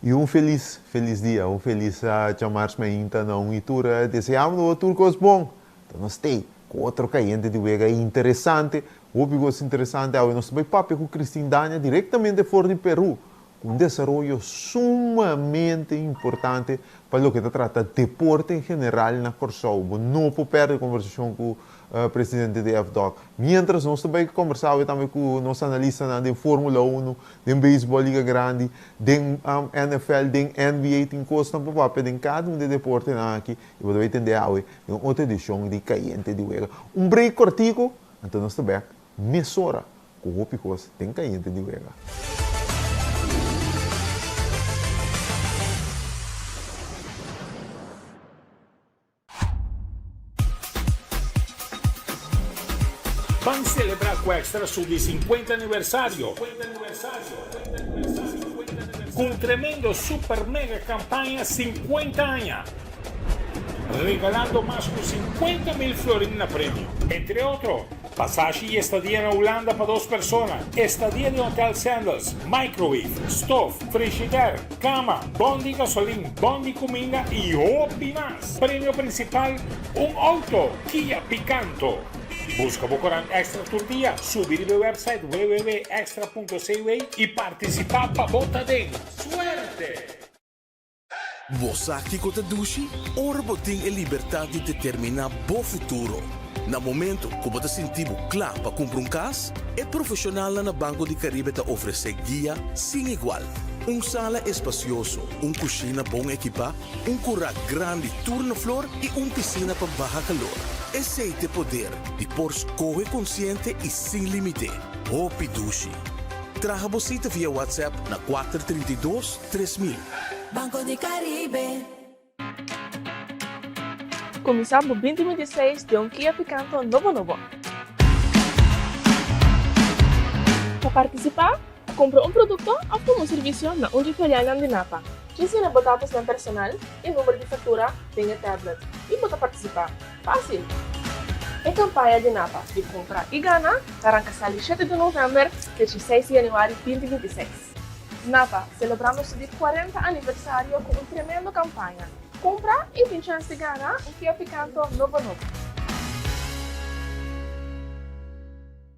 E feliz dia, feliz chamar-se ainda não e tura desejamos no outro coisa bom. Então nós tem com outro cliente de vega interessante, o coisa interessante, nós também papo com Cristina Dania diretamente fora de Peru, um desenvolvimento sumamente importante para o que se trata de deporte em geral na Corsol. Não vou perder conversação com o presidente da FDOC. Mientras nós também conversávamos também com o nosso analista da Fórmula 1, da Beisebol Liga Grande, da NFL, da NBA, tem coisas para papel de cada um de deporte aqui. E você vai entender outra edição de Caiente de Vega. Um break cortico, então nós também mesora com o Picos tem Caiente de Vega. Van celebrar com o Extra Sul de 50 aniversário. Com um tremendo super mega campanha 50 anos. Regalando mais de 50.000 florins na prêmio. Entre outros, passagem e estadia na Holanda para 2 pessoas. Estadia de Hotel Sandals, microwave, stove, frigideira, cama, bom de gasolina, bom de comida e hobby mais. Prêmio principal, um auto Kia Picanto. Busca Bocoran Extra Tour Dia, subir ao website www.extra.ca e participar para botar dentro. Suerte! Você aqui com a Dushi, orbo tem a liberdade de determinar o futuro. No momento que você sentir claro para comprar casa, é profissional na Banco de Caribe te oferece guia sem igual. Sala espacioso, cozinha bom equipada, curral grande turno-flor e piscina para baixo calor. Esse é o poder de por escolha consciente e sem limite. Hopi Dushi. Traga você via WhatsApp na 432-3000. Banco de Caribe. Começamos 2026 de Kia Picanto novo. Para participar, compra um produto ou um serviço na Uniferiana de Napa. Ensina batatas na personal e número de fatura tem a tablet. E pode participar. Fácil! É campanha de Napa de compra e ganhar arranca 7 de novembro de 6 de janeiro de 2026. Napa, celebramos o 40 aniversário com uma tremenda campanha. Compra e tem chance de ganhar Kia Picanto novo.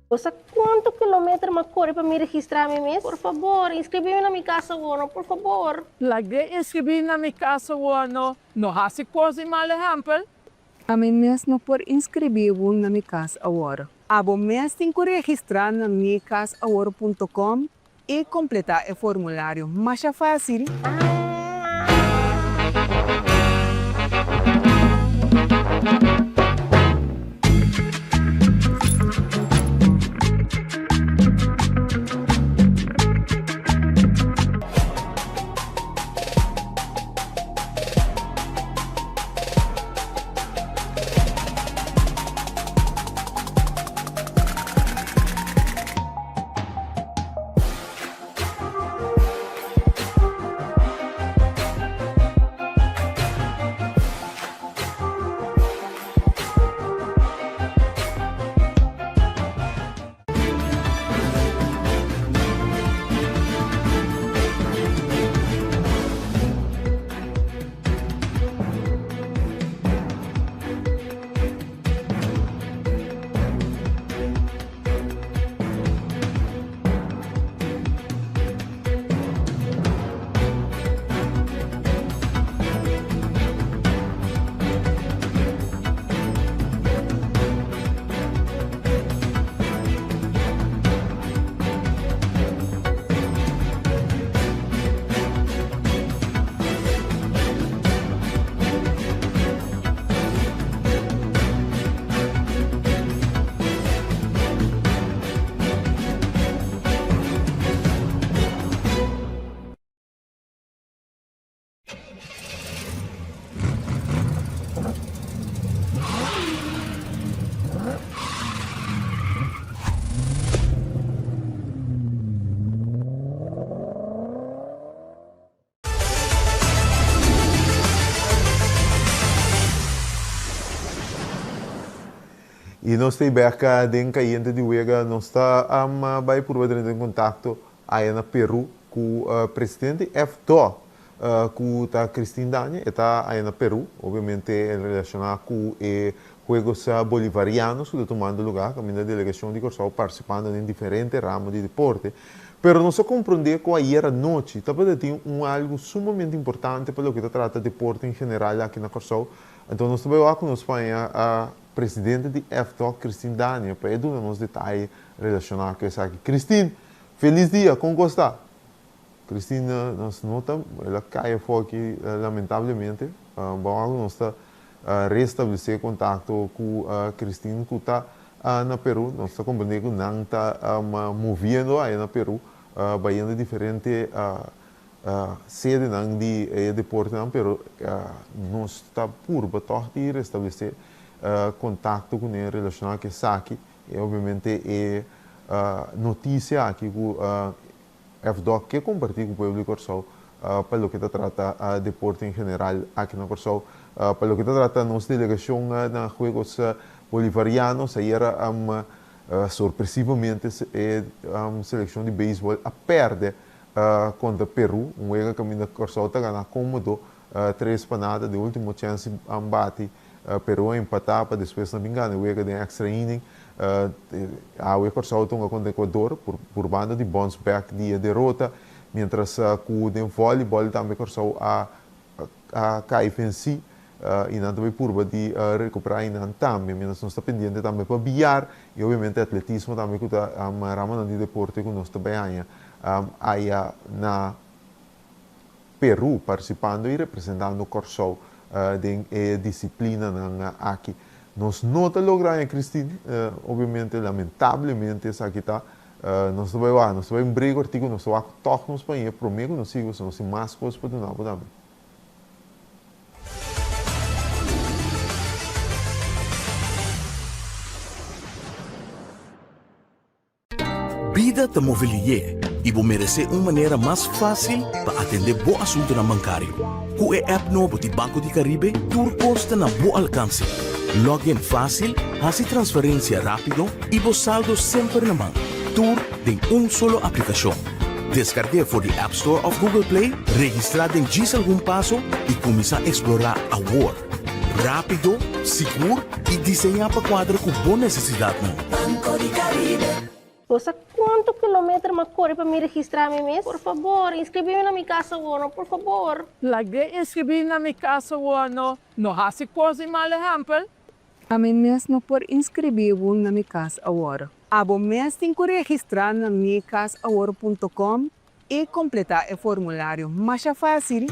Você quanto quilômetro me corre para me registrar mesmo? Por favor, inscreve-me na minha casa agora, por favor. Lagi inscrever na minha casa agora, no hasi coisa mal exemplo. A mim mesmo por inscrever na minha casa agora. Abo mesmo tem que registrar na minhacasagora.com e completar o formulário. Mais fácil. E nós temos beca de Caiente de Vega, nós está vai por outro em contato aí na Peru com o presidente FDO, com a Cristina Dania, está aí na Peru, obviamente relacionado com Juegos Bolivarianos, que está tomando lugar, com a minha delegação de Corsol participando em diferentes ramos de deporte. Pero não se compreender que ayer à noite também tem algo sumamente importante para o que trata de deporte em geral aqui na Corsol. Então, nós também vamos conosco a presidente de FDOC, Cristina Dania, para dar uns detalhes relacionados com isso aqui. Cristina, feliz dia, como está? Cristina, nós notamos, ela caiu aqui, lamentavelmente. Vamos restabelecer contato com a Cristina, que está na Peru. Nós estamos compreendendo que não está movendo aí na Peru, baiando diferente sede de deporte na Peru. Nós estamos por de restabelecer contato com ele relacionado com isso aqui. E, obviamente, notícia aqui com FDOC que compartilha com o povo de Corsol para o que trata deporte em geral aqui na Corsol. Para o que trata nossa delegação na Juegos Bolivarianos, aí era sorpresivamente a seleção de beisebol a perder contra Peru, jogo que a minha Corsol está ganhando cômodo, 3 panadas de último chance embate. Peru empatar para depois não me engano, o jogo de extra inning. A Corsol está contra Equador por banda de bounce back de derrota, mientras com o voleibol também Corsol a KFNC e não também por de recuperar e não também, mas nós está pendente também para bilhar e obviamente atletismo também que está rama de deporte que nós também aí na Peru participando e representando Corsol de disciplina aqui. Nós não logramos, Cristina, obviamente, lamentavelmente, isso aqui está. Nós vamos em briga, artigo, nós vamos tocar nos países, prometo que nós sigamos, nós temos mais coisas para donar também. Vida te mobilier e vou merecer uma maneira mais fácil para atender bom assunto na bancário. Com a app novo de Banco de Caribe, tudo consta na bom alcance. Login fácil, hace transferência rápido e vos saldo sempre na mão. Tudo em solo aplicação. Descargue por the App Store of Google Play, registrar em diz algum passo e começar a explorar a world. Rápido, seguro e desenhar para quadro com boa necessidade. Banco de Caribe. Você quanto quilômetro me corre para me registrar me mês? Por favor, inscreve-me na minha casa, Wono, por favor. Lagi inscrever na minha casa, Wono. Não há se coisa mal exemplo. A mim mesmo por inscrever na minha casa agora. A bom mês tem que registrar na minhacasagora.com e completar o formulário. Mais fácil.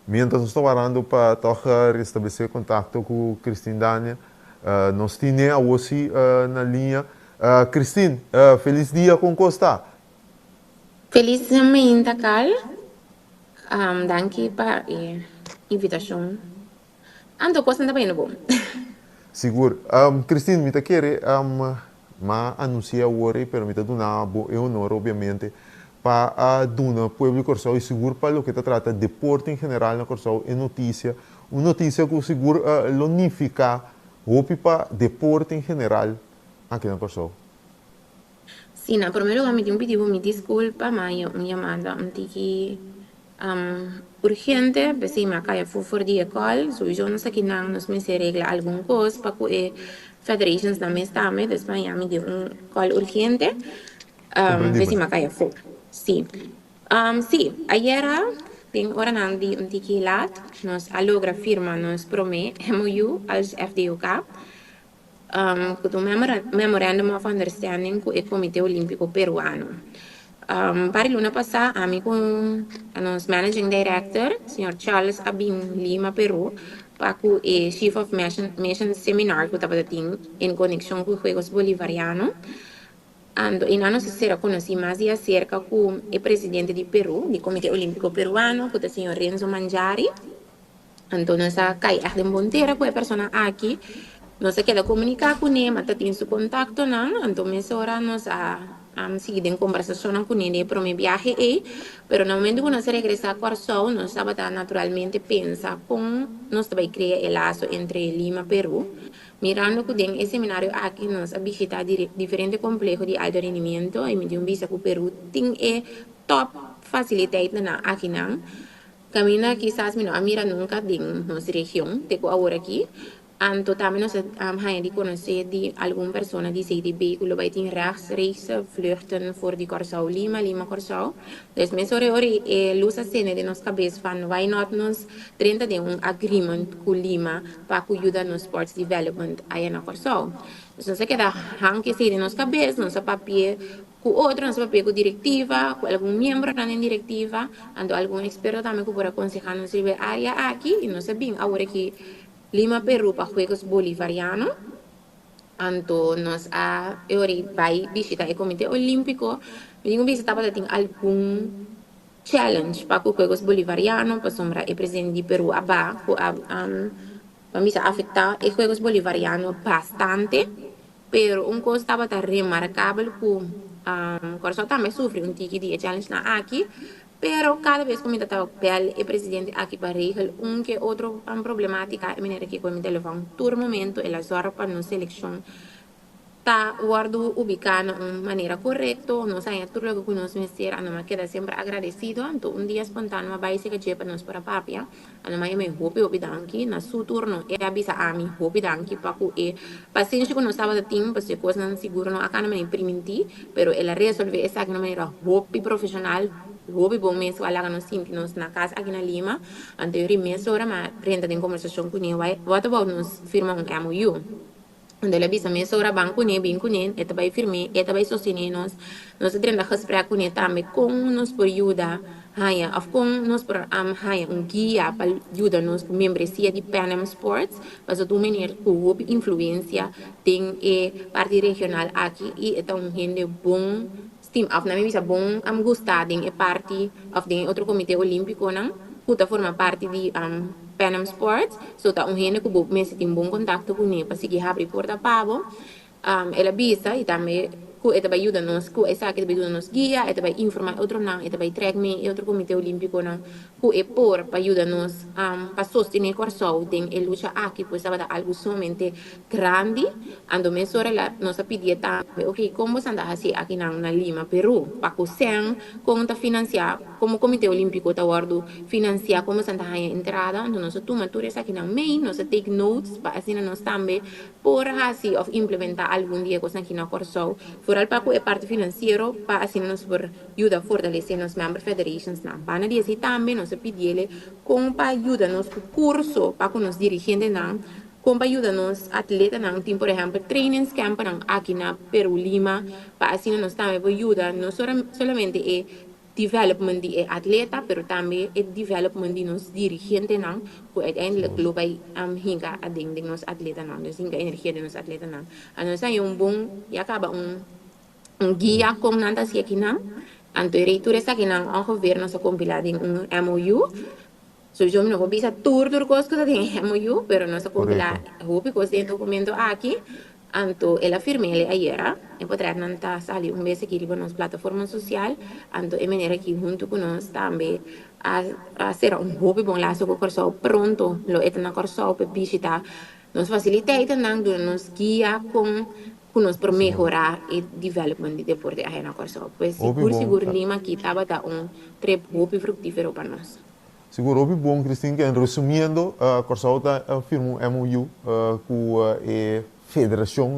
Mientras nós estamos orando para restabelecer contato com Cristina Dania, nós temos a Ossi na linha. Cristina, feliz dia com Costa. Feliz semana, Carl. Danke para a invitação. Ando Costa também, não bom? Seguro. Cristina, me quiere ma anuncia hoje, pero me dona é honor, obviamente, para donar pueblo Corsau e seguro para o que trata de deporte em geral na Corsau é notícia, uma notícia que seguro lonifica hopi para deporte em geral aqui na Corsau. Sim, na primeiro lugar, me pediu me desculpa, mas eu me chamada um tiki urgente, pensei me caia for de escola, so eu não sei que não nos me se regla algum coisa para que federations na minha estame, de Espanha me deu call urgente, pensei me caia for. Sim. Sim, ayer tem hora não de um tiki lat, nos alogra firma nos prome MOU als FDOK. Com o Memorandum of Understanding com o Comitê Olímpico Peruano. Para luna passada, a mim com o Managing Director, Sr. Charles Abim Lima, Peru, para o Chief of Mission Seminar que estava tendo em conexão com os Juegos Bolivarianos. E nós será conhecido mais de acerca com o presidente de Peru, do Comitê Olímpico Peruano, que é o Sr. Renzo Mangiari. Então, nós caímos de Monteira com a pessoa aqui. Nós queda comunicar com ele, mas tem seu contato, não? Então, agora nós seguimos em conversação com ele para o meu viagem, mas no momento que nós regressar a Corsau, nós estamos naturalmente pensar como nós vamos criar o laço entre Lima e Peru. Mirando que tem esse seminário aqui, nós vamos visitar diferentes complexos de alto rendimento, e me deu vista que o Peru tem top facilidade aqui, não? Caminha quizás a mira nunca em nossa região, tenho agora aqui. Anto também nós de conhecer de alguma pessoa de CDB que vai ter rechtstreekse vluchten voor die Corsau Lima Corsau. Dus mijn sorry luz a cena de nossa cabeça van why not nos 30 de agreement com Lima para ajudar no sports development aí na Corsau. Dus nós queda hang que de nossa cabeça, nossa papel com outro, nosso papel com diretiva, com algum membro da diretiva, ando algum experto também que pode aconselhar nos área aqui e nós sabemos agora que Lima, Peru, para Juegos Bolivarianos. Então, nós vai visitar o Comitê Olímpico. Eu visitar para ter algum challenge para os Juegos Bolivarianos, para sombra o presidente de Peru, para me afetar os Juegos Bolivarianos bastante. Pero coisa estava remarcável que Corsau também sofre tipo de challenge aqui. Pero cada vez que me trataba el presidente aquí para arreglar que otro problemática, de manera que cuando me levan todo momento el azar para no selección está guardo ubicado de manera correcta, no sé, todo lo que nos menciona, no me queda siempre agradecido, entonces día espontáneo va a ser que lleva nos para papia, no me me hopi danki, na su turno avisa a mí hopi danki para que paciencia que no estaba de tiempo, pues cosas seguro no acá no me imprimenti, pero el resolver esa de una manera hopi profesional. Hobby bom mês que alaga nos simples na casa aqui na Lima, anterior mês hora mas renta tem conversação com ele, vai nos firma MOU. Onde ele avisa mês hora banco ne bem com ele, eta vai firme, eta vai sostener nós treinta gesprekken com ele também com nos por ajuda, of com nos por guia para ajudar nos com membresia de Pan Am Sports, para o maneira que houve influência tem parte regional aqui e é um gente bom. Team af na bisa bom am gostar ding parte of ding outro comitê olímpico não puta forma parte de Pan Am Sports so tá gente que bo mês tem bom contato com ele para seguir abrir porta pavo ela bisa e também que ela vai ajudar nos que essa que vai ajudar nos guia ela vai informar outro não ela vai trazer me outro comitê olímpico não que é por para ajudar nos para sostener Corsau tem a luta aqui pois estava algo somente grande ando mês hora lá nós pedia também ok como se anda assim aqui na Lima Peru para que sem conta financiar como comitê olímpico tá guardo financiar como se anda a entrada então nós toma tudo isso aqui na main nós take notes para assim nós também por assim of implementar algum dia coisa aqui na Corsau para a parte financeira, para assim nos por ajudar a fortalecer nos member federations na para dizer também nós pedimos como para ajudar nos curso para que nos dirigentes não como para ajudar nos atletas não tem por exemplo trainings camp aqui na Peru Lima para assim nós também ajudar não somente development de atleta, pero também development de nos dirigentes não, que uiteindelijk vai hinga a ding nos atleta não, dus hinga energia de nos atleta não. A nós aí bom e acaba guia com nada se aqui não, então reitura essa aqui não, ao governo se compilar em MOU, So yo no voy a visa tour cosas que tiene MOU, pero no se cumple la cosas de documento aquí. Anto ela firmele ayer, e potrà nanta sali un mese che riba nos plataforma social, anto e maniera che junto con nos tambe a sera un hobby bon laso ko corso pronto lo etna corso per visita nos facilita nang do nos guia con nos per mejorar e development di deporte a na corso. Pues seguro lima que tava da un trip hobby fructífero para nós. Seguro hobby bom, Cristina, que resumindo, corso firmou MOU com a Federação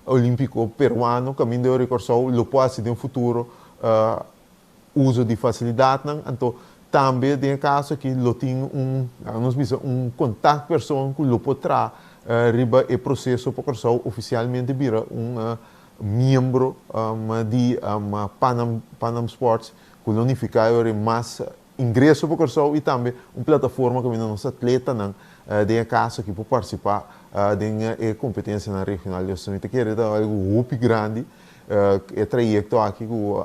Olímpico Peruano, caminho de recurso, lo pode ter um futuro uso de facilidade, então também tem caso que lo tem um contato pessoa que lo pode trazer riba e processo para corso oficialmente vira membro de Panam Sports, que unifica mais ingresso para corso e também uma plataforma que nos atleta tem caso que pode participar de competência na regional. Eu só quero dar algo muito grande, é trajeto aqui que o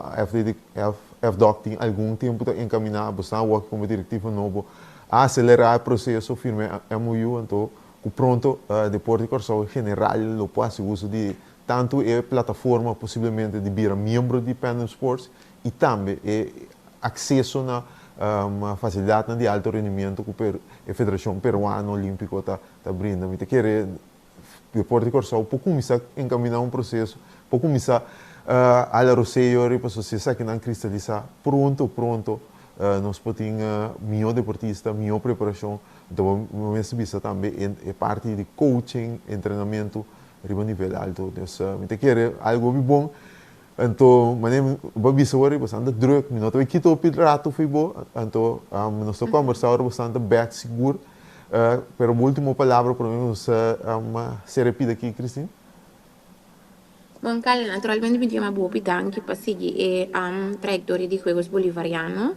FDOC tem algum tempo para encaminhar, bastante como diretivo novo, a acelerar o processo, firme MOU, então, que pronto, depois de corso general, lo pode uso de tanto a plataforma, possivelmente, de vir membro de Panam Sports, e também acesso na facilidade de alto rendimento que a Federação Peruana Olímpica está brindando. Então, quer depois de corso, para começar a encaminhar um processo, para começar a roceio, para você que não cristalizar, pronto, nós podemos melhor deportista, melhor preparação, então, vamos ver também é parte de coaching, treinamento, a nível alto. Então, quer algo bom. Então, babisa agora bastante druk, não estou aqui todo o rato foi bom, então nós estamos conversando bastante back seguro, pero a última palavra para mim se repita aqui, Cristina. Bom, Carla, naturalmente me chamo Bobi, danke para seguir a trajetória de Juegos Bolivarianos,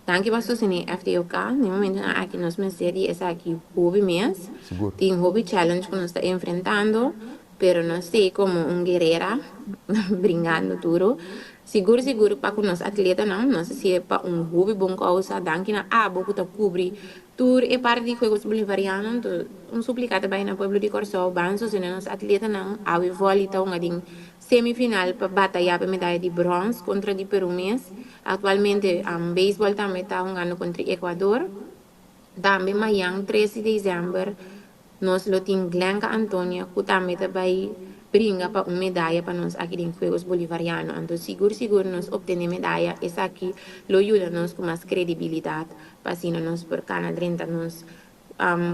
danke para sostener FDOK, no momento aqui nós me sedi é aqui hobby mês, tem hobby challenge que nós estamos enfrentando. Pero no sé, como un guerrera, brincando duro. Seguro, para que los atletas no sé si es para un hobby, buena causa, dan que na abo, que cubrir tour e parte de Juegos Bolivarianos, então, suplicado para o pueblo de Corso, banso, se os atletas não, a volta, semifinal para batalhar para medalha de bronze contra de Peru mês. Atualmente, beisebol também está jogando contra Equador. Também, amanhã, 13 de dezembro, nós lo tem Glenca Antônia, que também vai brincar para uma medalha para nós aqui em Juegos Bolivarianos. Então, seguro nós obter medalha, isso aqui lo ajuda nós com mais credibilidade, para assim nós por Canadá, nós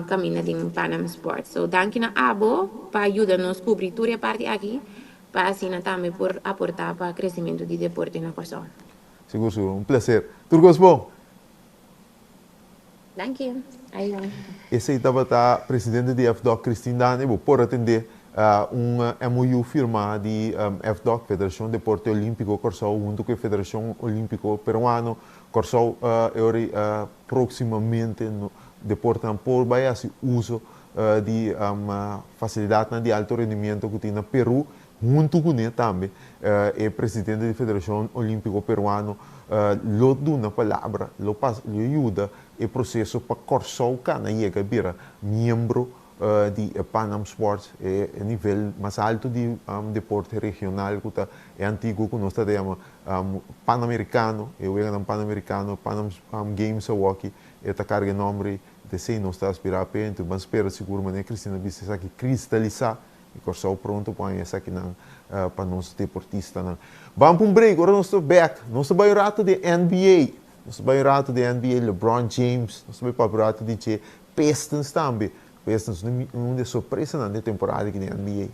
caminhar em Panam Sports. So, danke na abo, para ajudar nós cobrir toda a parte aqui, para assim também por aportar para o crescimento do deporte na Corso. Seguro, prazer. Tudo gosto bom? Danke. Esse aí estava a presidente de FDOC, Cristina Dane, por atender MOU firmado de FDOC, Federação de Deporte Olímpico Corso, junto com a Federação Olímpico Peruano. Corso, proximamente, no deporte por vai fazer uso de facilidade de alto rendimento que tem no Peru, junto com ele também, o presidente da Federação Olímpico Peruano, lo dá uma palavra, lo ajuda o processo para Corso cana chega a vir membro de Panam Sports a nível mais alto de deporte regional que é antigo que nós temos Pan-Americano, eu venho Pan-Americano, Panam Games aqui está carga nome de sei nós está aspirar para então mas espero seguro mas Cristina disse aqui cristalizar e Corso pronto para essa aqui para nós deportistas. Vamos para um break, agora nós estamos back, nós estamos bem rato de NBA. Nós estamos rato de NBA, LeBron James, nós estamos rato de Pistons também. Pistons uma das surpresas na temporada aqui na NBA.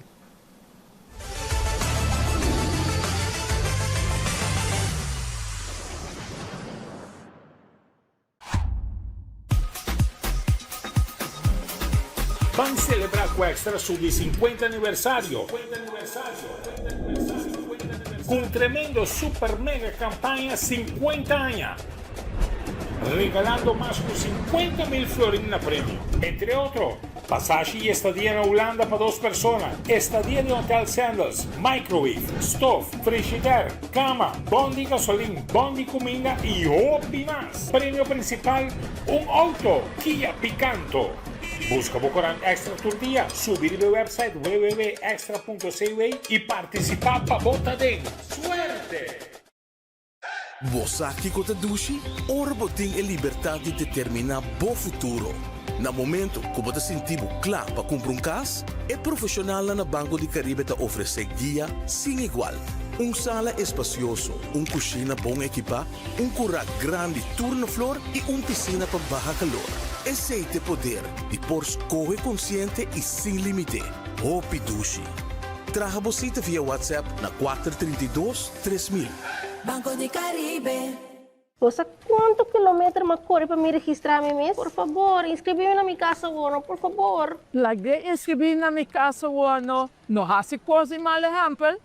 Van celebrar com Extra su 50 aniversario. Con tremendo super mega campaña 50 años. regalando más de 50.000 florines en premio. Entre otros, pasaje y estadía en Holanda para 2 personas, estadía de Hotel Sandals, microwave, stove, frigider, cama, bondi gasolina, bondi comida y hobby más. Premio principal, un auto Kia Picanto. Busca Bocorán Extra tu día, subir el website www.extra.cv y participar para Bota de ¡Suerte! Você que conta dushi, orbo tem a liberdade de determinar bom futuro. Na momento que você sentir claro para comprar casa, é profissional na Banco de Caribe te oferece guia sem igual. Sala espacioso, cozinha bom equipa, curral grande turno flor e piscina para baixo calor. Esse é o poder de por escolher consciente e sem limite. Hopi Dushi. Traga você via WhatsApp na 432-3000. Banco de Caribe. Você quanto quilômetro me corre para me registrar mês? Por favor, inscreve-me na minha casa agora, por favor. Lagde inscrever na minha casa ano, no hasi quase mal exemplo.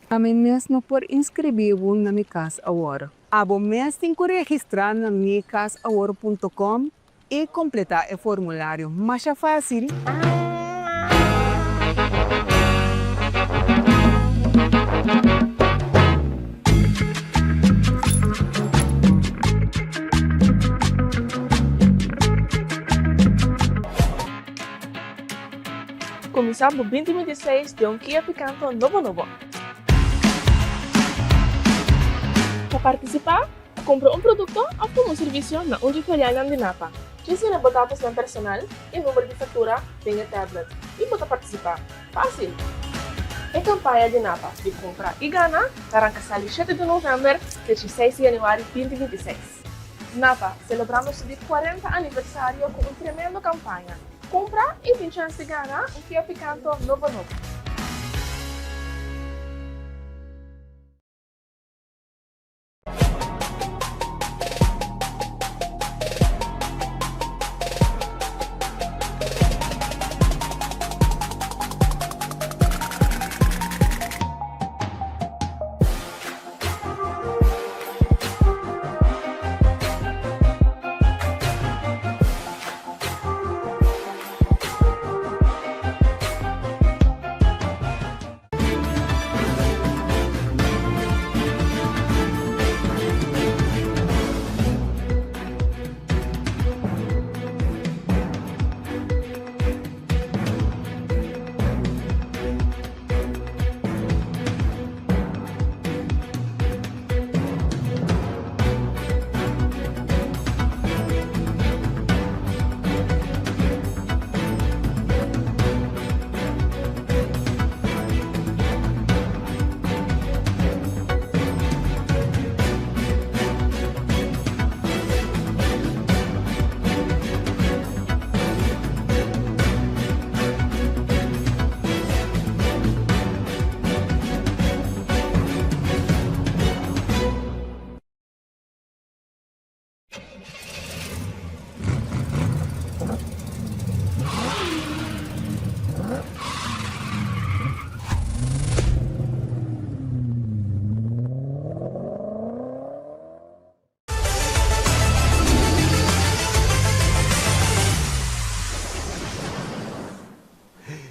A mim mesmo por inscrever na minha casa agora. Abo mês tem que registrar na minhacasaagora.com e completar o formulário. Mais fácil. Começamos 2026 de um Kia Picanto novo. Para participar, compra um produto ou um serviço na Uniferial de Napa. Ensina botar seu personal e número de fatura em a tablet e pode participar. Fácil! A campanha de Napa de compra e gana arranca 7 de novembro de 6 de janeiro de 2026. Napa, celebramos o 40 aniversário com uma tremenda campanha. Compra e tem chance de ganhar um Kia Picanto novo.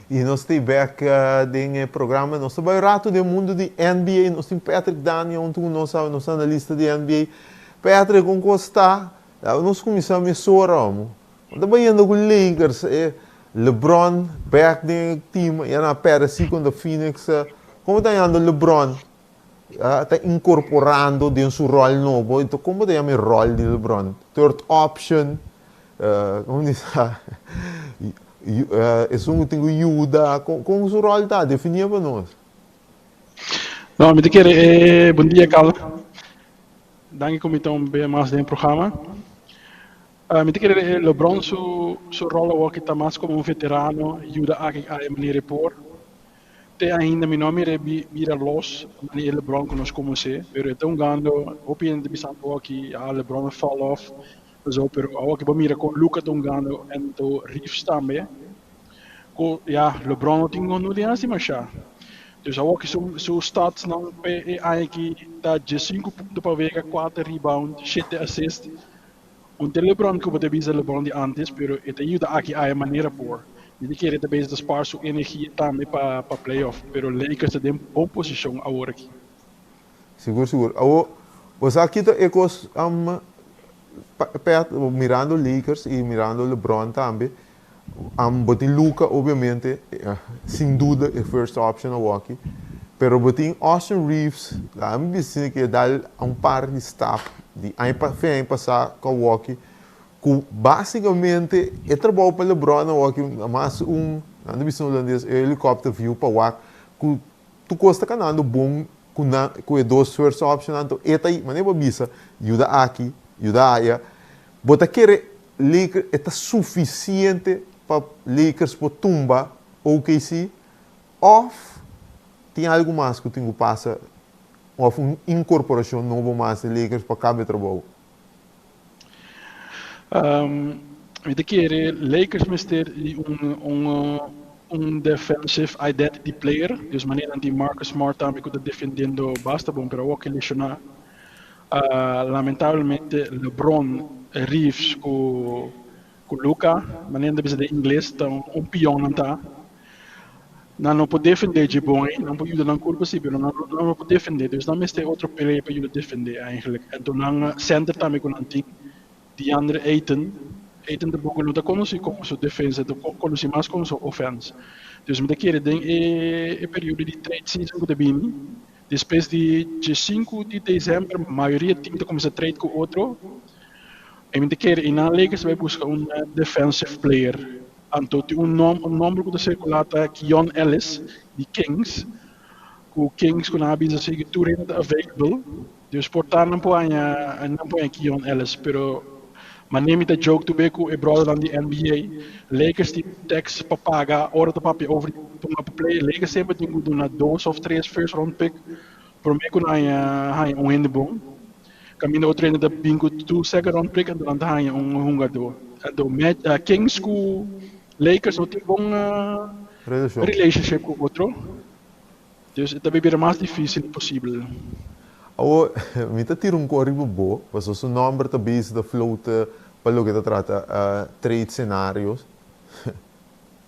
E nós temos back no programa, nós estamos rato do mundo de NBA, nós temos Patrick Daniel, nosso analista de NBA. Patrick, como está? Nós começamos a sorar, também indo com Lakers, LeBron, back no time, e na pera assim com o Phoenix. Como está indo LeBron? Está incorporando dentro do seu rol novo, então como está o rol de LeBron? Third option, como diz? Isso não tem ajuda, como o seu rol está? Definia para nós. Não, me quer bom dia, Carla. Dank je então bem mais dentro do programa. Me quer LeBron seu rol aqui está mais como veterano, ajuda a maneira por. Te ainda meu nome é Bira Los, maneira LeBron que nós comecei, pero então ganhando, opinião de bisando aqui a LeBron fall off. Zo, pero ook bij mij kon Luka tongando en to Reeves também. Ja, LeBron tinha no dia assim, mas já. Dus ook zo stats não é aí que dá de 5 pontos para ver 4 rebound, 7 assist. Un LeBron como te visa LeBron de antes, pero te ayuda aquí a maneira por. Niet quiere te base spar su energia também para playoff, pero Lakers tem boa posição agora aqui. Seguro. Você aqui está mirando Lakers e mirando LeBron também. Botin Luka, obviamente, sem dúvida, é first option ao aqui. Pero botin Austin Reeves, lá me disse que dá par de staff de ano passado com o Walkie, que basicamente é trabalho para LeBron o Walkie, mas na divisão holandesa, helicóptero view para o Walkie, que tu custa canando bom com é dois first option, então é aí, mas nem para bisa, ajuda aqui, ajuda aí, bota querer Lakers é suficiente para Lakers para tumba OKC, ou tem algo mais que tenho passa ou uma incorporação nova mais de Lakers para cada trabalho. We queren Lakers mister defensive identity player, dus wanneer die Marcus Smart também está defendendo basta bom para o que lesionar. Lamentavelmente LeBron Reeves com Luka, wanneer de de inglês estão pion não tá. Não pode defender de bom, não pode ajudar na curva sim, mas não pode defender. Dus dan mister outro player para ajudar defender eigenlijk. En toen lang center também com antigo. Die andere Ayton de boeken não conhece como sua defesa, conhece mais como sua offense. Dus met aquele ding é período de trade season que bem. Depois de 5 de dezembro, a maioria do time começa a trade com outro. E met aquele na Lakers vai buscar defensive player. Então tem nome que circula é Keon Ellis de Kings. O Kings com a avisa que tudo é available. Dus portar não põe Keon Ellis, pero mas nem me jogo tu beco é broader dan die NBA. Lakers die tax para pagar, hora de papi over para play. Lakers sempre tem que dar 2 of 3 first round pick. Por mim com aí in de bom. Caminho outro ainda bingo 2 second round pick e dan aí jogador. Então Kings com Lakers não tem bom relationship com outro. Dus het is mais difícil possível. Me está tirando corribo bom, mas o seu nome está bem da flota para o que trata trade cenários.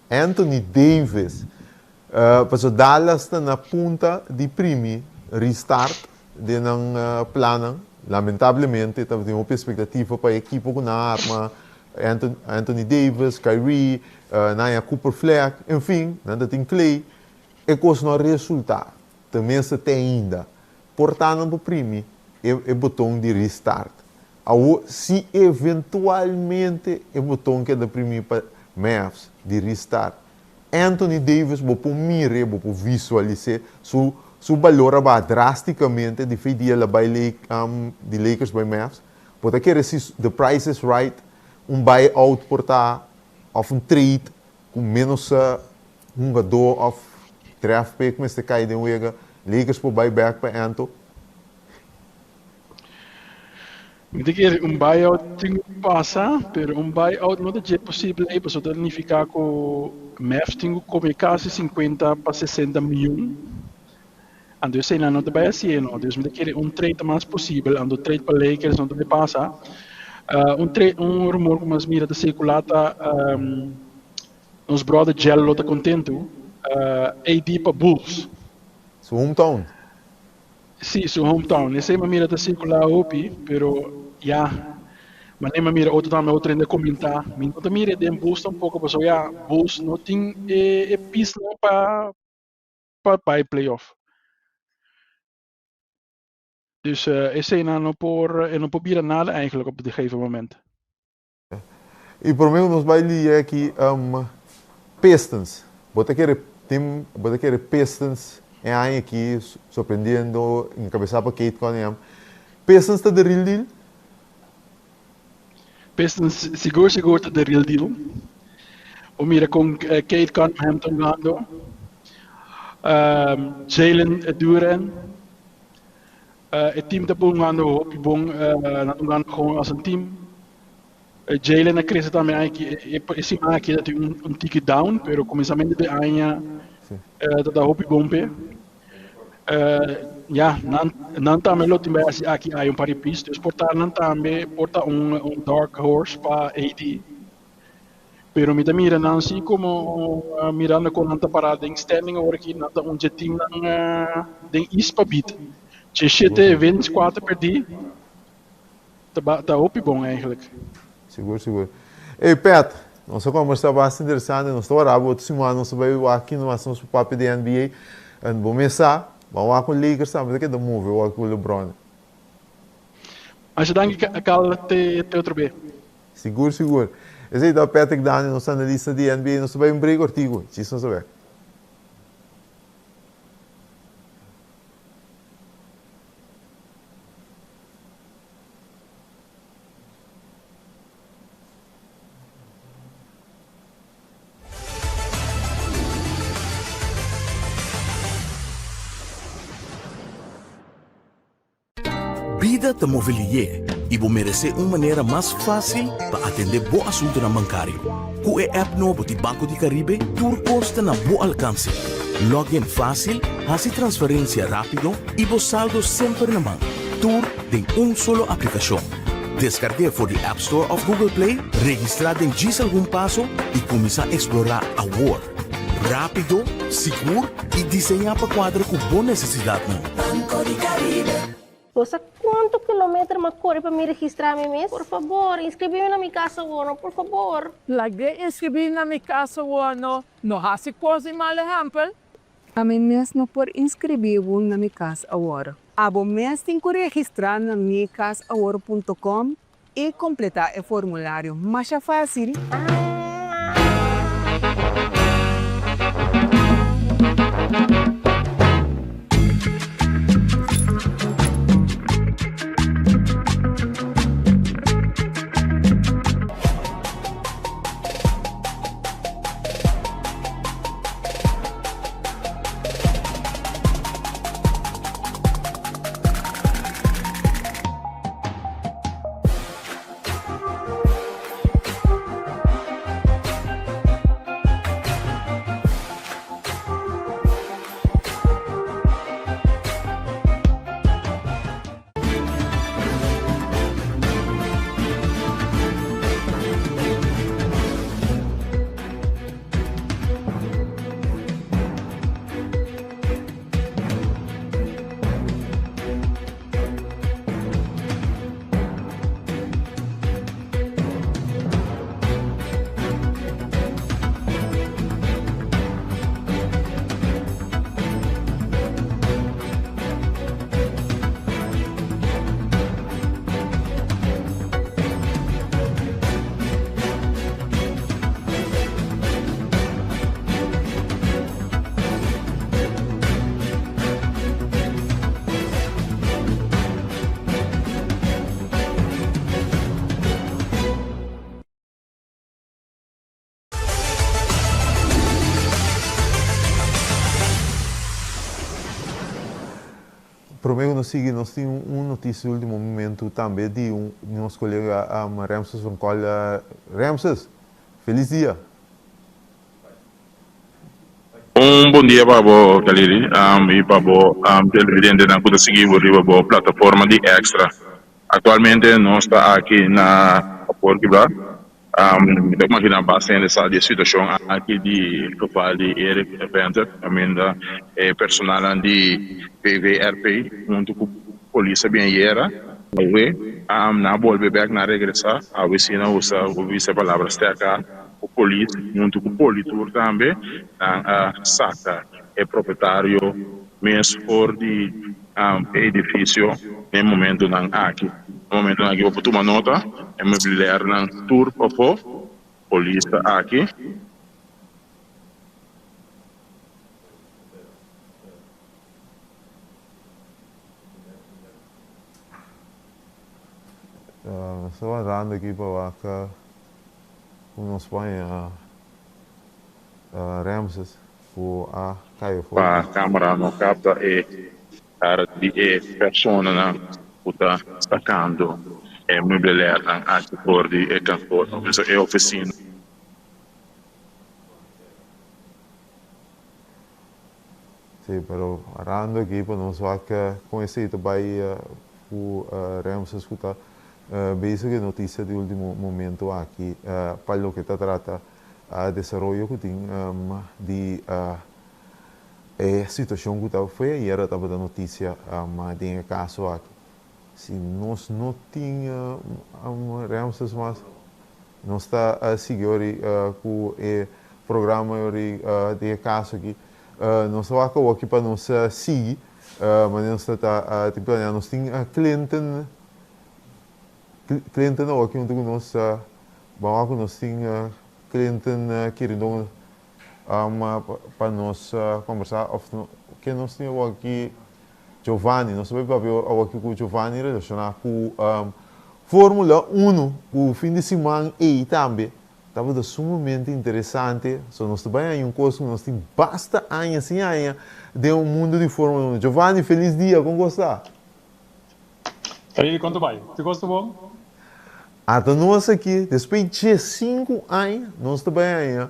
Anthony Davis, para Dallas está na punta de primi restart de não plano. Lamentavelmente, tem uma expectativa para a equipe com a arma. Anthony Davis, Kyrie, Naya Cooper Fleck, enfim, nada tem Clay. E coisa não resulta. Também se tem ainda. Portanto, no primi é botão de restart. Se eventualmente é botão que é da primi para Mavs de restart, Anthony Davis vou pôr mire, vou visualizar su valor vai drasticamente de feito ela vai de Lakers by Mavs. Porque quer se the price is right, buyout portar of trade com menos jogador of draft pick, mas te cai de wega. Lakers por buyback para Anto. Moet ik buyout tem que passar, pero buyout não é possível, para só significar que o Mavs tem que comer quase 50 para 60 milhões. Então, se não vai assim, não. Então, moet ik trade mais possível, então trade para Lakers não vai passar. Rumor como as mira da circulata, nos brother Jello está contento, AD para Bulls. Su hometown? Sì, su hometown. E se mi mira da circolar opi, però ja, ma nem mira outro também outro ainda comentar. Me não mira de Bulls um pouco, mas ja, Bulls não tem pista para playoff. Dus esse não probeert nada eigenlijk op het gegeven moment. E por mim nos vai ler aqui Pistons. Bota aquele Pistons é aí aqui surpreendendo, encabeçado para Kate Cunningham. Pistons está de real deal? Pistons seguro está de real deal. O mira com Kate Cunningham jogando, Jalen Duren, o time está jogando bom, jogando gewoon als een team. Jalen acredita também aqui, esse aqui tem ticket down, pero começamento de ano, tá hopi bombe. Ja, não também lo timbe aqui há pari pistas, portar não também porta dark horse para 80. Pero mi mira não assim como mirando com nanta parada em standing over aqui nanta jeting nang den ispa bit. Chete 24 per dia. Tá op bom eigenlijk. Seguro. Ei, Pat, nossa conversa bastante interessante. Nós estamos orando outra semana, nós vamos aqui no assunto do papo de NBA. E vamos começar. Vamos lá com o Lakers, sabe? Que é do move, vamos com o LeBron. Mas dank aquela te outro bem. Seguro. Esse aí da Patrick Dani, nosso analista de NBA, nós vamos abrir o artigo. Isso não sabe. Vida te mobilier e vou merecer uma maneira mais fácil para atender bom assunto na bancário. Com a app novo de Banco de Caribe, tudo custa na bom alcance. Login fácil, fazer transferência rápido e vos saldo sempre na mão. Tudo em solo aplicação. Descargue for the App Store of Google Play, registrar em diz algum passo e começar a explorar a world. Rápido, seguro e desenhar para quadro com boa necessidade. Banco de Caribe. Você quanto quilômetro me corre para me registrar mês? Por favor, inscreve-me na minha casa agora, por favor. Lagi inscrever na minha casa no há coisa mal exemplo. A mim mesmo por inscrever na minha casa agora. Abo mês tem que registrar na minhacasagora.com e completar o formulário. Mais fácil. Prometo nós temos uma notícia no último momento também de nosso colega Ramses van Kol. Ramses, feliz dia. Bom dia para o Kaliri e para o televidente que pode seguir a plataforma de Extra. Atualmente nós estamos aqui na Portugal. Imagina bastante essa situação aqui de profile de Eric Venter, personal de PVRP, junto com a polícia bem-era. Na volta back na regressar, a vecina usa a palavra sterca, o polícia, junto com o politur também, a saca, é proprietário, mesmo for de edifício, no momento aqui. No momento aqui, eu vou tomar nota, é mobiliar na tour para o polícia aqui. Estou andando aqui para cá, com nosso pai, Ramses, a Caio. A câmera não capta e a pessoa que está sacando é mobiliar aqui por de transporte, é oficina. Sim, pero arando aqui para nós que conhecer também o Ramos escutar basic notícia de último momento aqui para o que está trata desenvolvimento que tem de situação que estava foi e era estava da notícia mas tem caso aqui se nós não tinha Ramos mas não está a seguir com o programa de caso aqui nós vamos aqui para nós seguir mas nós está tipo nós tem Clinton aqui onde nós vamos nós tem Clinton querendo para nós conversar que nós temos aqui Giovanni nós vamos ver aqui com Giovanni relacionado com Fórmula 1 o fim de semana e também estava sumamente interessante. Nós também em coisa que nós temos bastante anos e anos de mundo de Fórmula 1. Giovanni, feliz dia, como gostar? Feliz, quanto vai? Você gosta bom? Até nós aqui, depois de 5 anos, nós também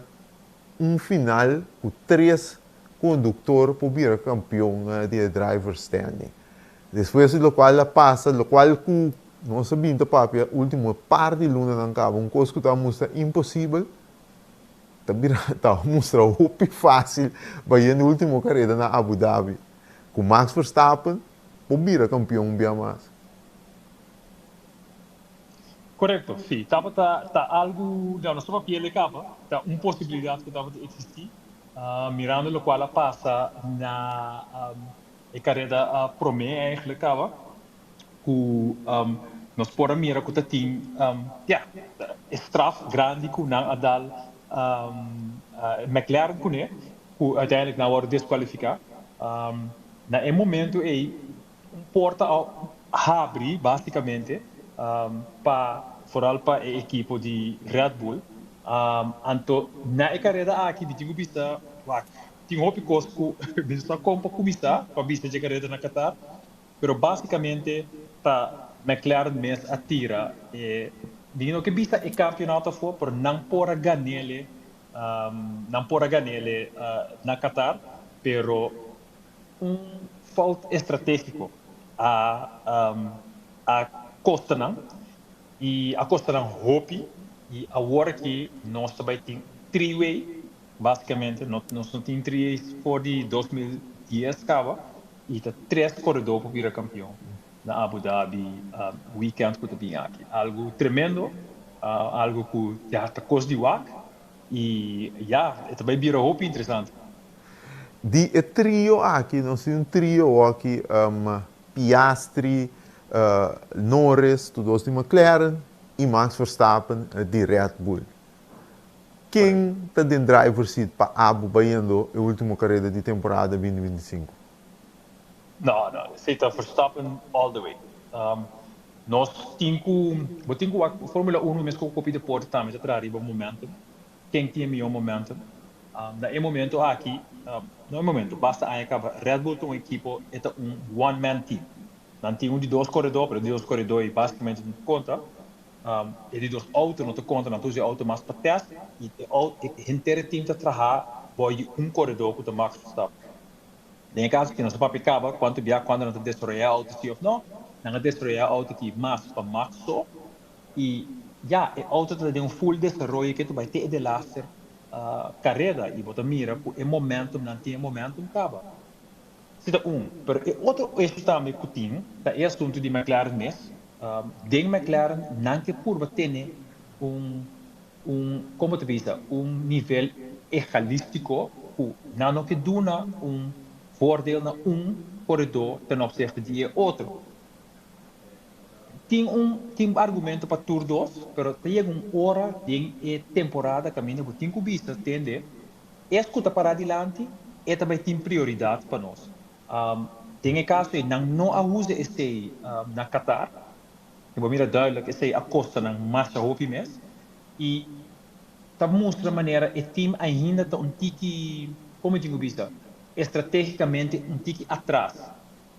final com 3 condutores para vir campeão de driver standing. Depois do qual passa, do qual com nós sabemos que a última parte de luna não acaba, coisa que está mostrando impossível, está mostrando muito fácil, vai na última corrida na Abu Dhabi, com Max Verstappen, para vir campeão bem mais. Correto, sim. Tá algo, não só para ele capa, tá uma possibilidade que estava a existir, mirando o qual passa na corrida promê eigenlijk capa, com nós podemos mirar que tem straf grande com não adal McLaren com né, que uiteindelijk não wordt desqualificado. Na momento porta abre basicamente vooral para a equipe de Red Bull. Anto na carreira aqui de vista tem hope cosco bisa compa começar para vista de carreira na Qatar, pero basicamente para McLaren mes atira dino que vista e campeonato for por não pora ganele na Qatar, pero falta estratégico a Costa não e a Costa não hope e agora que nós também tem three-way basicamente nós não tem three for de 2010 cava e tá 3 corredores para virar campeão na Abu Dhabi weekend que também aqui algo tremendo algo que já está coisa de WAC e também vira hope interessante de trio aqui nós temos trio aqui Piastri Norris, todos de McLaren e Max Verstappen de Red Bull. Quem está de driver seat para Abu Dhabi a última corrida de temporada 2025? Não, você está Verstappen all the way. Nós temos a Fórmula 1 mesmo com o copy de porta também está arriba momento. Quem tem melhor momento? No momento aqui, no momento basta acabar Red Bull com uma equipe é one man team. Não tem de 2 corredores, mas de 2 corredores basicamente não conta. E de 2 autos não te conta, não tem auto mais para teste. E o inteiro time está trabalhando para corredor com o Max Verstappen. Em caso que não se pode acabar, quando não te destruir o auto, se ou não destruir o auto que mais para Max só. E o auto tem full desenvolvimento que tu vai ter de laser carreira e bota mira, o momentum não tem momentum acaba. Pero outro também que tem, é assunto de McLaren mesmo. De McLaren não que curva tem como te vista, nível egalístico, não que duna voordeel na corredor ten opzichte de outro. Tem argumento para Tour 2, pero tem hora de temporada caminho por 5 vistas, entende? Escuta para adiante e também tem prioridade para nós. Tem caso que não usa este na Qatar, que vou mirar duidelijk, este a costa não marcha hopi mes e tá mostra maneira o time ainda tá tiki, como digo vista, estrategicamente tiki atrás.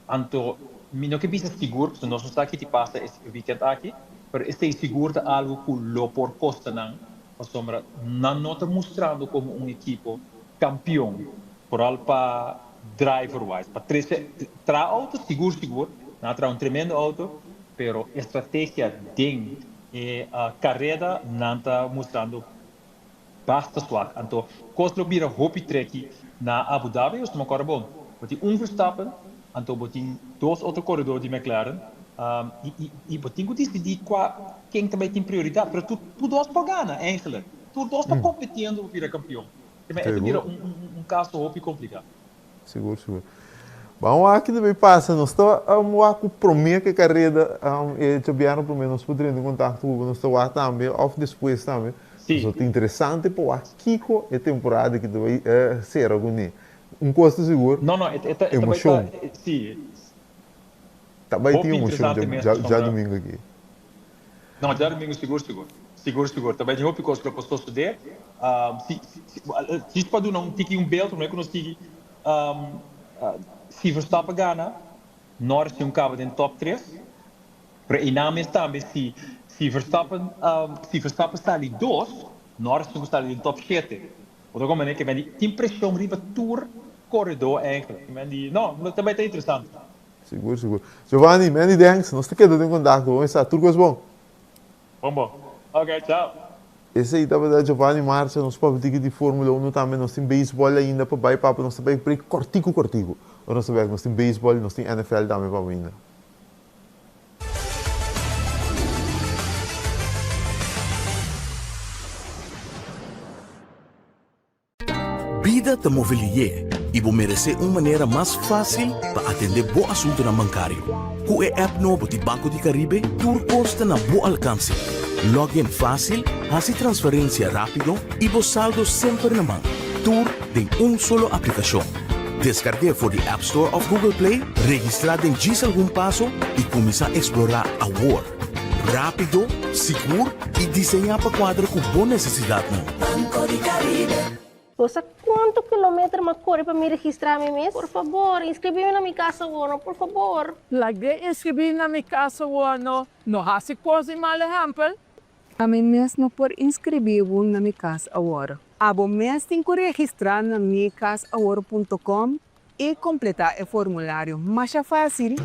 Anto não que vista seguro, se nós está aqui te passa esse weekend aqui, pero este seguro tá algo que lo por costa não, sombra não tá mostrando como equipo campeão, por algo para driver-wise. Patrícia, tra auto, seguro. Não tra um tremendo auto, pero estratégia ding e a carreira não está mostrando basta swak. Então, kost lo bira hopi treki na Abu Dhabi, is maar bom. Boti Verstappen, então boti dois outros corredores de McLaren. E boti goed is die qua quem também tem prioridade, pero tu dois para ganhar, eigenlijk. Tu dois para competindo para virar campeão. É vira caso hopi complicado. Seguro. Bom, aqui também passa, nós estamos com promessa que a carreira é vieram primeiro, nós podemos ter contato com nós estamos também, ou depois também. Sim. É interessante, pô, aqui é temporada que vai ser algum custo seguro. Não, emoção. Sim. Também tem emoção já domingo aqui. Não, já domingo seguro. Também de roupa que eu posso estudar. Se pode não ter belt, não é que nós temos se Verstappen ganha, Norris tem cabo dentro do top 3. Para e na mesma também se Verstappen está ali 2, Norris está ali no top 7. Ou de alguma maneira que tem pressão riba tour corredor eigenlijk. Não, também está interessante. Seguro. Giovanni, many thanks. Nós estamos em contato. Vamos estar tudo bom. Bom. Ok, tchau. Esse aí estava da Giovanni Marcia, nós podemos ter de Fórmula 1 também, nós temos beisebol ainda para baixo, papo, nós temos para cortico. Nós temos beisebol, nós temos NFL também para ainda. Vida te mobilier e vou merecer uma maneira mais fácil para atender bom assunto na bancário. Com a app novo de Banco de Caribe, tudo consta na bom alcance. Login fácil, hace transferência rápido e vos saldo sempre na mão. Tudo em solo aplicação. Descargue por the App Store of Google Play, registrar em diz algum passo e começar a explorar a world. Rápido, seguro e desenhar para quadro com boa necessidade. Banco de Caribe. Você quanto quilômetro me corre para me registrar mês? Por favor, inscreve-me na minha casa agora, por favor. Lagi inscrever na minha casa agora, não há se coisa mal exemplo. A mim mesmo por inscrever na minha casa agora. Abo mesmo tem que registrar na minhacasaagora.com e completar o formulário. Mais fácil.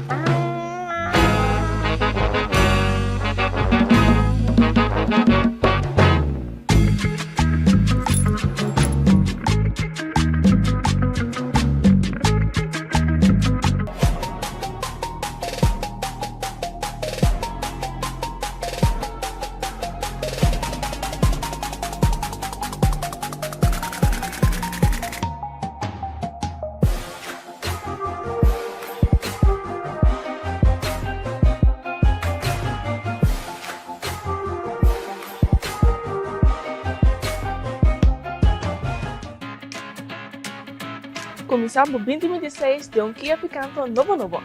Começamos 2016 de Kia Picanto novo.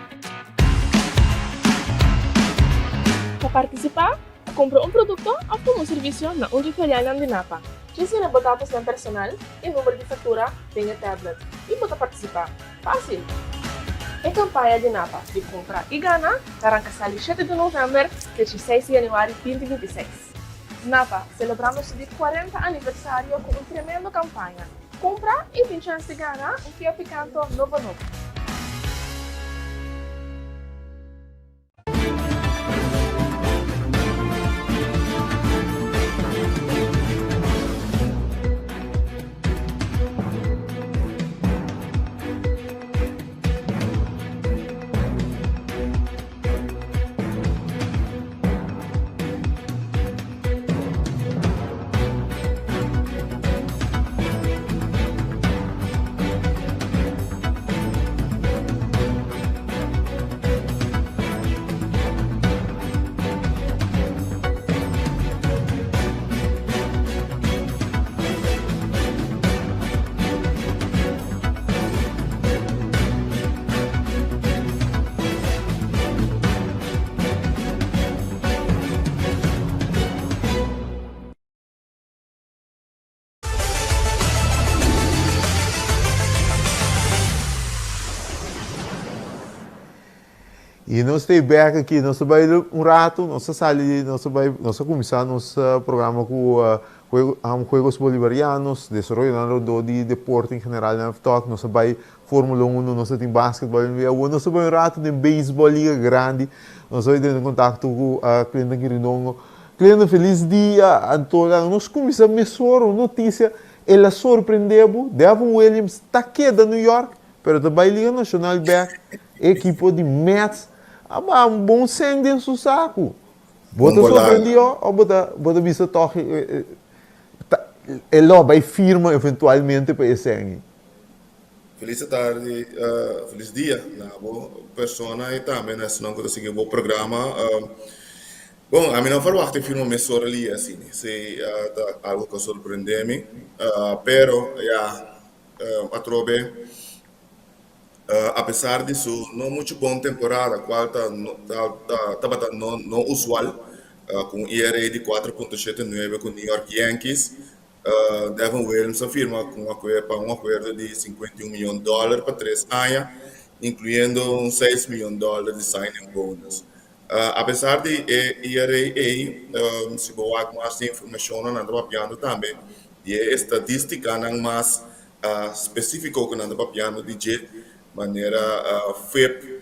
Para participar, compra produto ou serviço na filial de Napa. Ensina dados na personal e número de fatura em tablet. E pode participar. Fácil! A campanha de Napa de compra e gana arranca 7 de novembro a 16 de janeiro de 2026. Napa celebramos o 40 aniversário com uma tremenda campanha. Compra e tem chance de ganhar Kia Picanto novo. E nós estamos back aqui, nós vamos um rato, nós vamos começar nosso programa com Juegos Bolivarianos, desarrollando de deporte em geral na FTOC, nós vai Fórmula 1, nós tem basquetebol, nós vai um rato de beisebol, liga grande, nós vai ter contato com a cliente Quirinongo. Cliente, feliz dia, Antônio, nós começamos a mesurar a notícia, ela surpreendeu, Devon Williams está aqui da New York, mas também Liga Nacional back, equipe de Mets, um bom sangue em seu saco. Bota surpreendeu, ou bota vista toque, ela vai firma eventualmente para esse sangue. Feliz tarde, feliz dia, na boa persona e também nós não conseguimos o programa. Bom, a mim não verwacht firma mesor ali assim, se algo que surpreende-me, pero a trobe, apesar disso, não muito boa temporada, qual tá não usual, com ERA de 4.79 com New York Yankees. Devon Williams afirma com um acordo de $51 milhões para 3 anos, incluindo $6 milhões de signing bonus. Apesar de ERA, se boa mais informação não anda papiando também, e estatística não mais específica que anda papiando de maneira FIP,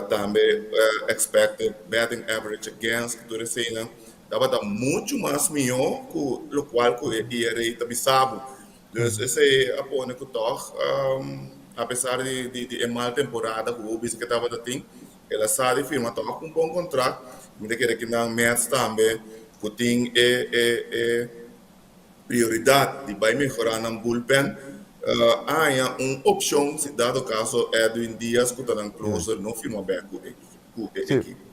também expected batting average against, que tudo assim, né? Dava muito mais melhor que o qual que o ERA também sabe. Então, esse é a ponto que apesar de mal temporada que o Ubis que estava assim, ela sabe firma toca com um bom contrato, mas quer que não Mets também que tem prioridade de vai melhorar no bullpen. Há uma opção se dado caso Edwin Diaz que está na closer não firma bem com a equipe.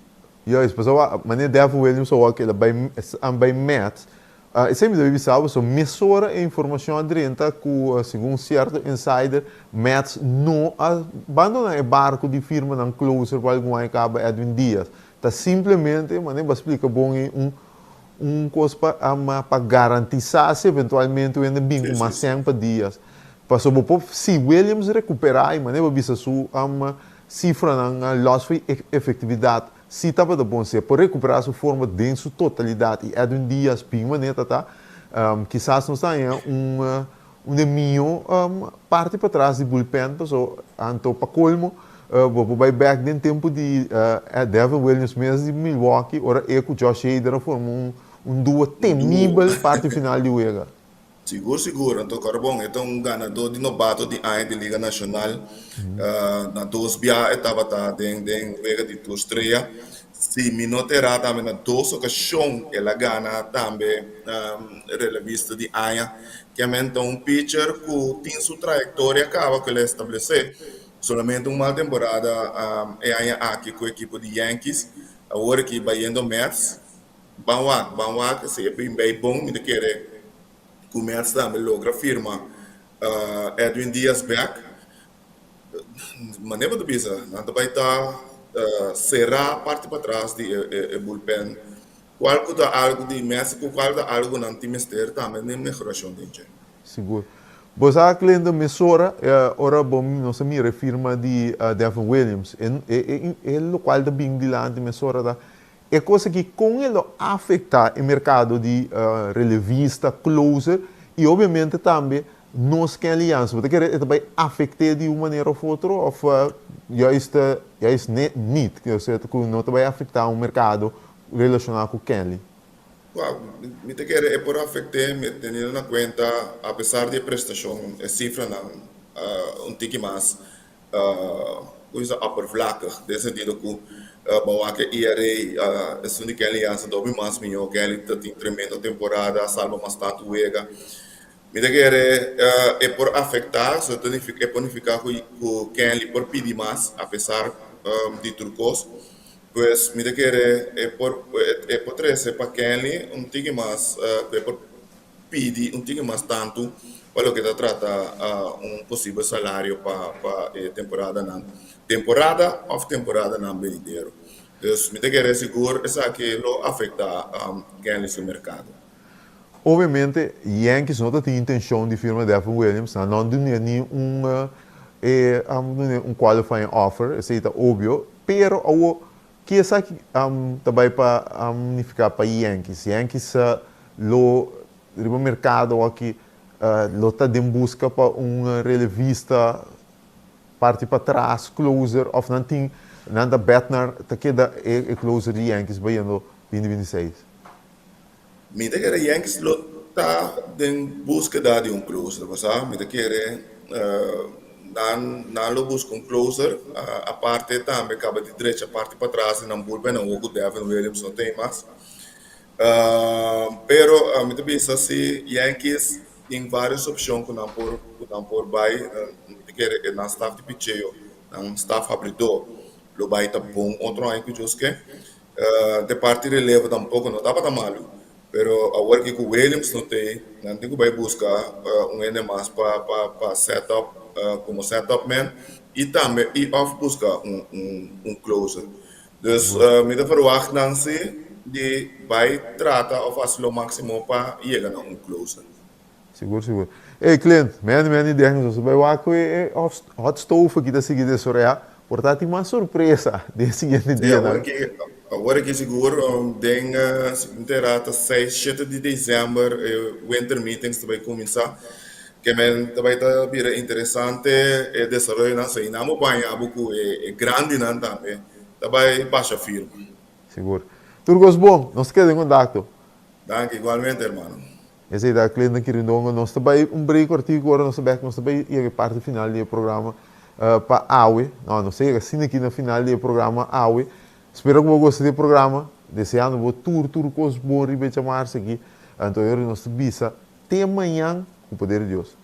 Ja, is pessoal, maneira Devon Williams ou aquela by Mets, sempre deve saber so mesura a informação adianta que segundo certo insider Mets não abandona o barco de firma na closer para algum acaba Edwin Diaz. Tá simplesmente, maneira explica bom coisa para garantizar se eventualmente ainda bem uma sempre Diaz. Passou por se Williams recuperar, maneira bisa su cifra na loss de efetividade. Se estava de bom ser, por recuperar sua forma dentro sua totalidade, e Edwin Diaz, bem maneira, quizás não tenha minha parte para trás de bullpen, então para colmo, vai back dentro tempo de Devon Williams mesmo de Milwaukee, ora com Josh Hader formou duo temível parte final de Liga. Seguro. Então, bom, então um ganador de novato de ano de Liga Nacional, na 2 bia estava dentro Liga de 2 estrelas. Se me notará também na 2 ocasiões, ela ganha também relevista de ano, que é um pitcher que tem sua trajetória, acaba que ele estabelecer. Solamente uma temporada é aqui com a equipe de Yankees, agora que vai indo Mets, Banwak, se é bem bom, me querer. O Mets também logra firma Edwin Diaz back, maneira de bisa, nada vai estar será a parte para trás de bullpen. Qual que dá algo de México, qual dá algo não tem mistério também nem melhoração de gente. Seguro. Você a cliente mesura, ora bom, não se mira firma de Devon Williams, o qual da bem de lá de mesura da é coisa que com ele afeta o mercado de relevista, closer e obviamente também nós que aliança, porque ele vai afetar de uma maneira ou outra, ou já está niet, que não vai afetar o mercado relacionado com Kelly. Me te quer é por afetar, me tendo na conta, apesar de prestação, a cifra não tique mais coisa uppervlakkig, nesse sentido que bahwa que ERA é onde que aliança dobe mais melhor que ele tem tremenda temporada salva bastante uega me te quer é por afetar só é bonificar que ele por pedir mais apesar de turcos pues me te quer é por trazer para que ele tique mais é por pedir tique mais tanto para o que trata possível salário para temporada não temporada não inteiro. Então, me tem que seguro essa que lo afeta quem nesse mercado. Obviamente, Yankees não tem intenção de firma Devon Williams, não tem nenhum qualifying offer, isso é óbvio, pero o que essa também para unificar para Yankees lo no mercado aqui, lota de busca para uma revista parte para trás, closer, of não tem nada Bettner, tá que da closer de Yankees vai no 2026. Me te quer Yankees lota de búsqueda de closer, sabe? Me te quer não lo busca closer, a parte também acaba de direita, a parte para trás, não bullpen, não o Devin Williams não tem mais. Pero me te pensa se Yankees tem várias opções que não por vai, me quer na staff de pitcheio, na staff abridor, lo vai tá bom, outro ano que eu que de parte releva tampouco não estava tão malo. Pero agora que o Williams não tem, não tem que vai buscar ainda mais para setup como setup man e também buscar closer. Dus me dá verwacht se de vai tratar of fazer o máximo para chegar a closer. Seguro. Hey Clint, many ideia nos vai lá com hot stove aqui da seguida Soraya, portanto tem uma surpresa desse seguinte dia, né? Agora que seguro, tem segunda-feira, 6, 7 de dezembro, winter meetings vai começar. Que vai estar bem interessante, desenvolver nossa inamo banha, abuco é grande não também, vai baixa firma. Seguro. Turgos bom, nós queremos contato. Danke, igualmente, hermano. Essa é a cliente que rindonga, nós também break artigo agora, nós também ir a parte final do programa para AUE, não sei, assim aqui no final do programa AUE. Espero que você goste do programa. Desejando que tudo coisa boa e bem chamar-se aqui. Então, eu nos visa até amanhã com o poder de Deus.